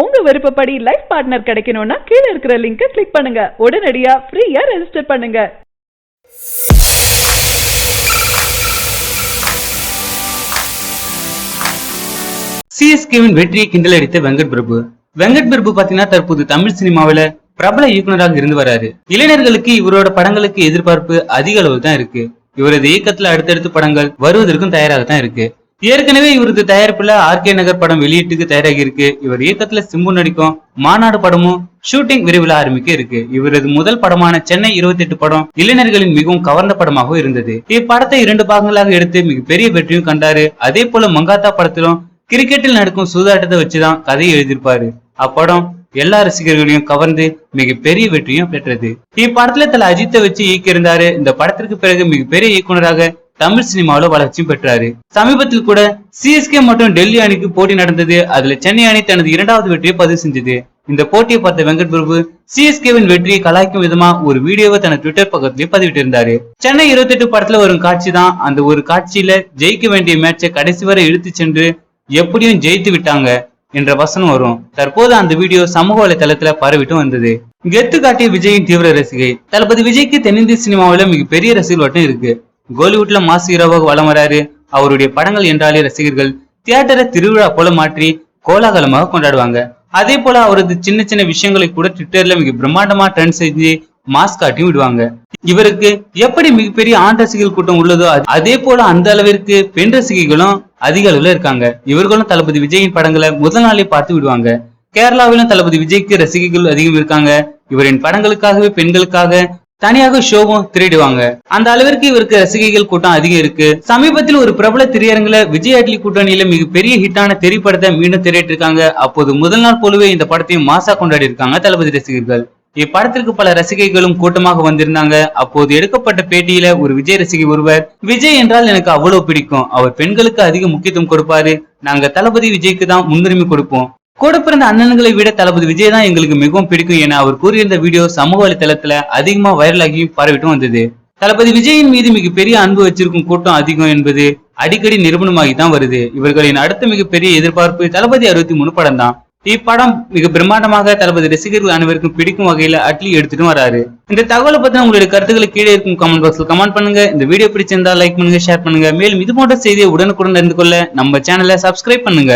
உங்க விருப்பப்படி life partner கிடைக்கணும்னா கீழ இருக்கிற லிங்கை கிளிக் பண்ணுங்க. உடனடியா ஃப்ரீயா ரெஜிஸ்டர் பண்ணுங்க. சிஎஸ்கேவின் வெற்றியை கிண்டல் அடித்த வெங்கட் பிரபு. வெங்கட் பிரபு பாத்தீங்கன்னா தற்போது தமிழ் சினிமாவில பிரபல இயக்குனராக இருந்து வராரு. இளைஞர்களுக்கு இவரோட படங்களுக்கு எதிர்பார்ப்பு அதிக அளவு தான் இருக்கு. இவரது இயக்கத்துல அடுத்தடுத்து படங்கள் வருவதற்கும் தயாராகத்தான் இருக்கு. ஏற்கனவே இவரது தயாரிப்புல ஆர்கே நகர் படம் வெளியீட்டுக்கு தயாராகி இருக்கு. இவர் இயக்கத்துல சிம்பு நடிக்கும் மாநாடு படமும் ஷூட்டிங் விரைவில் ஆரம்பிக்க இருக்கு. இவரது முதல் படமான சென்னை 28 படம் இளைஞர்களின் மிகவும் கவர்ந்த படமாக இருந்தது. இப்படத்தை 2 பாகங்களாக எடுத்து மிகப்பெரிய வெற்றியும் கண்டாரு. அதே போல மங்காத்தா படத்திலும் கிரிக்கெட்டில் நடக்கும் சூதாட்டத்தை வச்சுதான் கதையை எழுதியிருப்பாரு. அப்படம் எல்லா ரசிகர்களையும் கவர்ந்து மிகப்பெரிய வெற்றியும் பெற்றது. இப்படத்துல தல அஜித்தை வச்சு இயக்கியிருந்தாரு. இந்த படத்திற்கு பிறகு மிகப்பெரிய இயக்குனராக தமிழ் சினிமாவில வளர்ச்சியும் பெற்றாரு. சமீபத்தில் கூட சிஎஸ்கே மற்றும் டெல்லி அணிக்கு போட்டி நடந்தது. அதுல சென்னை அணி தனது 2வது வெற்றியை பதிவு செஞ்சது. இந்த போட்டியை பார்த்த வெங்கட் பிரபு சிஎஸ்கேவின் வெற்றியை கலாய்க்கும் விதமா ஒரு வீடியோவை தனது ட்விட்டர் பக்கத்திலேயே பதிவிட்டு இருந்தாரு. சென்னை 28 படத்துல வரும் காட்சி தான். அந்த ஒரு காட்சியில ஜெயிக்க வேண்டிய மேட்சை கடைசி வரை இழுத்து சென்று எப்படியும் ஜெயித்து விட்டாங்க என்ற வசனம் வரும். தற்போது அந்த வீடியோ சமூக வலைதளத்துல பரவிட்டு வந்தது. கெத்து காட்டிய விஜயின் தீவிர ரசிகை. தளபதி விஜய்க்கு தென்னிந்திய சினிமாவில மிகப்பெரிய ரசிகர் வட்டம் இருக்கு. கோலிவுட்ல மாஸ் ஹீரோவாக வலம் வராரு. அவருடைய படங்கள் என்றாலே ரசிகர்கள் தியேட்டரை திருவிழா போல மாற்றி கோலாகலமாக கொண்டாடுவாங்க. அதே போல அவரது சின்ன சின்ன விஷயங்களை கூட ட்விட்டர்ல மிக பிரம்மாண்டமா ட்ரெண்ட் செஞ்சு மாஸ் காட்டியும் விடுவாங்க. இவருக்கு எப்படி மிகப்பெரிய ஆண் ரசிகர்கள் கூட்டம் உள்ளதோ அதே போல அந்த அளவிற்கு பெண் ரசிகைகளும் அதிக அளவுல இருக்காங்க. இவர்களும் தளபதி விஜயின் படங்களை முதல் நாளே பார்த்து விடுவாங்க. கேரளாவிலும் தளபதி விஜய்க்கு ரசிகைகள் அதிகம் இருக்காங்க. இவரின் படங்களுக்காகவே பெண்களுக்காக தனியாக ஷோவும் திரையிடுவாங்க. அந்த அளவிற்கு இவருக்கு ரசிகைகள் கூட்டம் அதிகம் இருக்கு. சமீபத்தில் ஒரு பிரபல திரையரங்குல விஜய் அட்லி கூட்டணியில மிகப்பெரிய ஹிட்டான திரைப்படத்தை மீண்டும் திரையிட்டு இருக்காங்க. அப்போது முதல் நாள் போலவே இந்த படத்தையும் மாசா கொண்டாடி இருக்காங்க தளபதி ரசிகர்கள். இப்படத்திற்கு பல ரசிகைகளும் கூட்டமாக வந்திருந்தாங்க. அப்போது எடுக்கப்பட்ட பேட்டியில ஒரு விஜய் ரசிகை ஒருவர், விஜய் என்றால் எனக்கு அவ்வளவு பிடிக்கும். அவர் பெண்களுக்கு அதிக முக்கியத்துவம் கொடுப்பாரு. நாங்க தளபதி விஜய்க்கு தான் முன்னுரிமை கொடுப்போம். கூட பிறந்த அண்ணன்களை விட தளபதி விஜய் தான் எங்களுக்கு மிகவும் பிடிக்கும் என அவர் கூறியிருந்த வீடியோ சமூக வலைதளத்துல அதிகமா வைரலாகி பரவிட்டும் வந்தது. தளபதி விஜயின் மீது மிகப்பெரிய அன்பு வச்சிருக்கும் கூட்டம் அதிகம் என்பது அடிக்கடி நிரூபணமாகி தான் வருது. இவர்களின் அடுத்த மிகப்பெரிய எதிர்பார்ப்பு தளபதி 63 படம் தான். இப்படம் மிக பிரம்மாண்டமாக தளபதி ரசிகர்கள் அனைவருக்கும் பிடிக்கும் வகையில அட்லி எடுத்துட்டு வராரு. இந்த தகவலை பத்தின உங்களுடைய கருத்துக்களை கீழே இருக்கும் கமெண்ட் பாக்ஸ்ல கமெண்ட் பண்ணுங்க. இந்த வீடியோ பிடிச்சிருந்தா லைக் பண்ணுங்க, ஷேர் பண்ணுங்க. மேலும் இது போன்ற செய்தியை உடனுக்குடன் அறிந்து கொள்ள நம்ம சேனலை சப்ஸ்கிரைப் பண்ணுங்க.